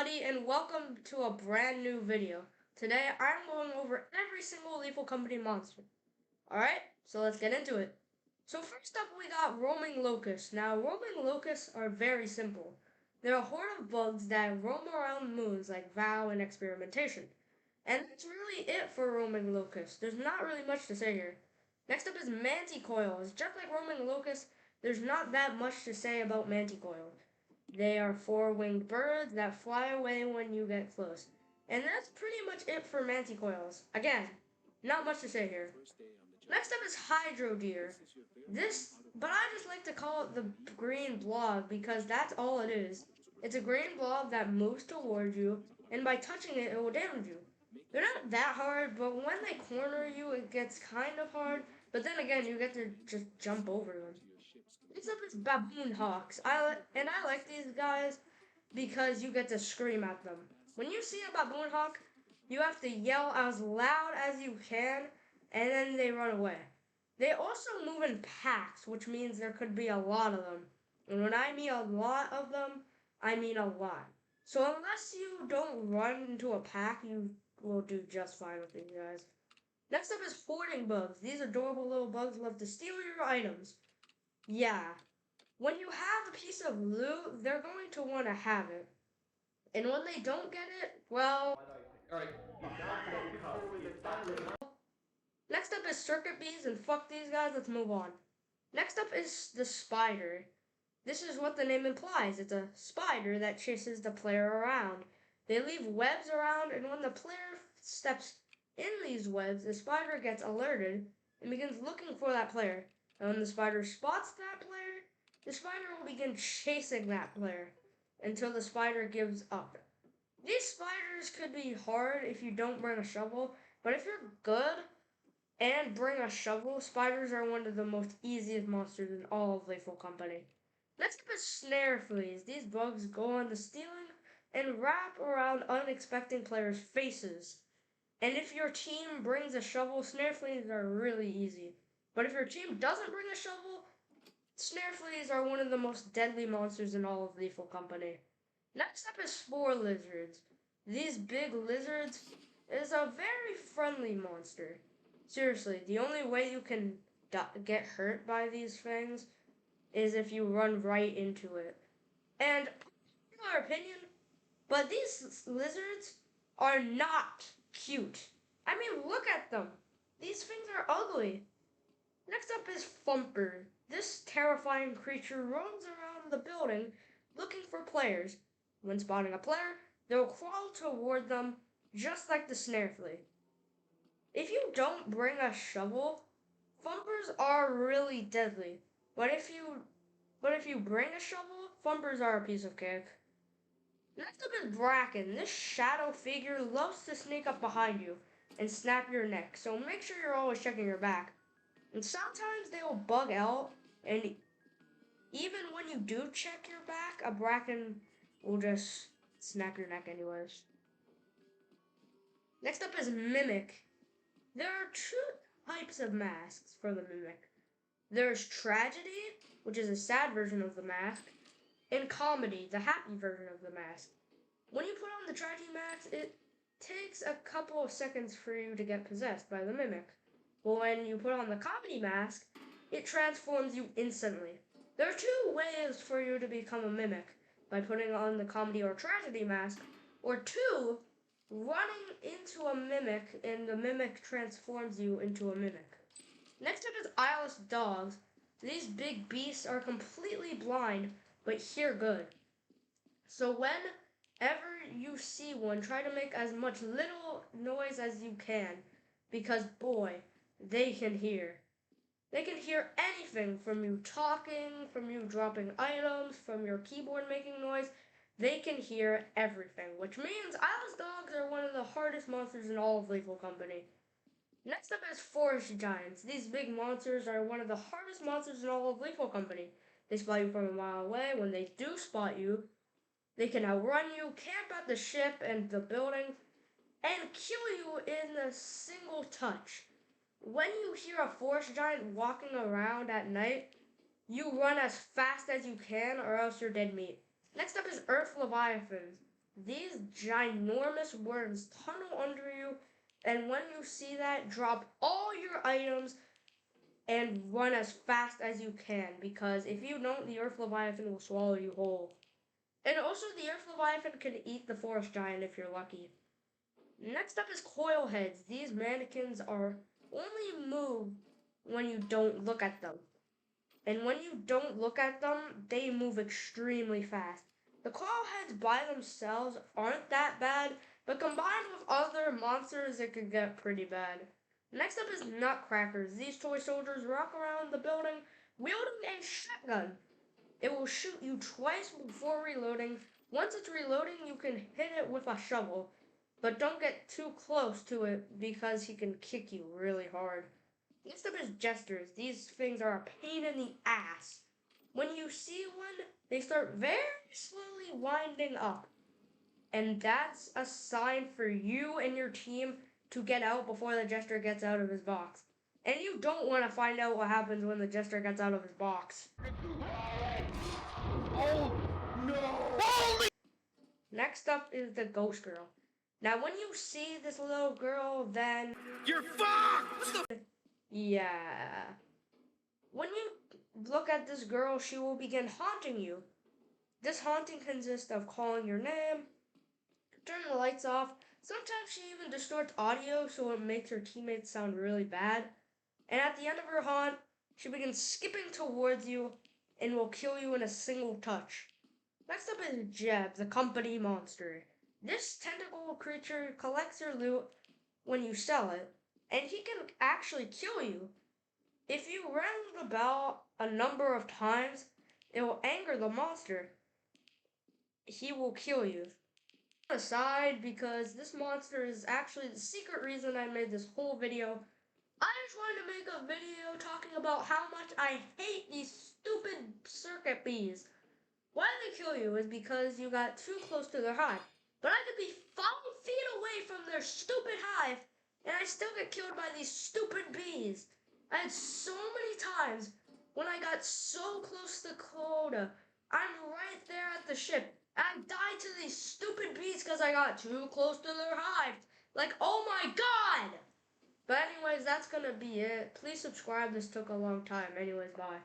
everybody, and welcome to a brand new video. Today I'm going over every single Lethal Company monster. Alright, so let's get into it. So first up we got roaming locusts. Now roaming locusts are very simple. They're a horde of bugs that roam around moons like Vow and Experimentation. And that's really it for roaming locusts. There's not really much to say here. Next up is manticoils. Just like roaming locusts, there's not that much to say about manticoils. They are four-winged birds that fly away when you get close. And that's pretty much it for manticoils. Again, not much to say here. Next up is hydro deer. But I just like to call it the green blob because that's all it is. It's a green blob that moves towards you, and by touching it, it will damage you. They're not that hard, but when they corner you, it gets kind of hard. But then again, you get to just jump over them. Next up is baboon hawks. I like these guys because you get to scream at them. When you see a baboon hawk, you have to yell as loud as you can, and then they run away. They also move in packs, which means there could be a lot of them. And when I mean a lot of them, I mean a lot. So unless you don't run into a pack, you will do just fine with these guys. Next up is hoarding bugs. These adorable little bugs love to steal your items. Yeah, when you have a piece of loot, they're going to want to have it. And when they don't get it, well. Alright. Next up is circuit bees, and fuck these guys, let's move on. Next up is the spider. This is what the name implies. It's a spider that chases the player around. They leave webs around, and when the player steps in these webs, the spider gets alerted and begins looking for that player. And when the spider spots that player, the spider will begin chasing that player until the spider gives up. These spiders could be hard if you don't bring a shovel, but if you're good and bring a shovel, spiders are one of the most easiest monsters in all of Lethal Company. Next up is snare fleas. These bugs go on the stealing and wrap around unexpected players' faces. And if your team brings a shovel, snare fleas are really easy. But if your team doesn't bring a shovel, snare fleas are one of the most deadly monsters in all of Lethal Company. Next up is spore lizards. These big lizards is a very friendly monster. Seriously, the only way you can get hurt by these things is if you run right into it. And, in our opinion, but these lizards are not cute. I mean, look at them. These things are ugly. Next up is Thumper. This terrifying creature roams around the building looking for players. When spotting a player, they'll crawl toward them just like the snare flea. If you don't bring a shovel, Thumpers are really deadly. But if you bring a shovel, Thumpers are a piece of cake. Next up is Bracken. This shadow figure loves to sneak up behind you and snap your neck, so make sure you're always checking your back. And sometimes they will bug out, and even when you do check your back, a Bracken will just snap your neck anyways. Next up is Mimic. There are two types of masks for the Mimic. There's Tragedy, which is a sad version of the mask, and Comedy, the happy version of the mask. When you put on the Tragedy mask, it takes a couple of seconds for you to get possessed by the Mimic. But when you put on the Comedy mask, it transforms you instantly. There are two ways for you to become a Mimic, by putting on the Comedy or Tragedy mask, or two, running into a Mimic and the Mimic transforms you into a Mimic. Next up is eyeless dogs. These big beasts are completely blind, but hear good. So whenever you see one, try to make as much little noise as you can, because boy, they can hear. They can hear anything from you talking, from you dropping items, from your keyboard making noise. They can hear everything, which means eyeless dogs are one of the hardest monsters in all of Lethal Company. Next up is forest giants. These big monsters are one of the hardest monsters in all of Lethal Company. They spot you from a mile away. When they do spot you, they can outrun you, camp at the ship and the building, and kill you in a single touch. When you hear a forest giant walking around at night, you run as fast as you can or else you're dead meat. Next up is Earth Leviathans. These ginormous worms tunnel under you, and when you see that, drop all your items and run as fast as you can, because if you don't, the Earth Leviathan will swallow you whole. And also, the Earth Leviathan can eat the Forest Giant if you're lucky. Next up is coil heads. These mannequins are only move when you don't look at them. And when you don't look at them, they move extremely fast. The coil heads by themselves aren't that bad, but combined with other monsters, it could get pretty bad. Next up is nutcrackers. These toy soldiers rock around the building wielding a shotgun. It will shoot you twice before reloading. Once it's reloading, you can hit it with a shovel. But don't get too close to it because he can kick you really hard. Next up is jesters. These things are a pain in the ass. When you see one, they start very slowly winding up. And that's a sign for you and your team to get out before the jester gets out of his box. And you don't want to find out what happens when the jester gets out of his box. Oh no! Holy! Next up is the ghost girl. Now when you see this little girl, then You're fucked! yeah. When you look at this girl, she will begin haunting you. This haunting consists of calling your name, turning the lights off. Sometimes she even distorts audio so it makes her teammates sound really bad. And at the end of her haunt, she begins skipping towards you and will kill you in a single touch. Next up is Jeb, the company monster. This tentacle creature collects your loot when you sell it, and he can actually kill you. If you ring the bell a number of times, it will anger the monster. He will kill you. Aside, because this monster is actually the secret reason I made this whole video. I just wanted to make a video talking about how much I hate these stupid circuit bees. Why they kill you is because you got too close to their hive. But I could be 5 feet away from their stupid hive, and I still get killed by these stupid bees. I had so many times when I got so close to quota. I'm right there at the ship. I died to these stupid bees because I got too close to their hive. Like, oh my god! But anyways, that's gonna be it. Please subscribe. This took a long time. Anyways, bye.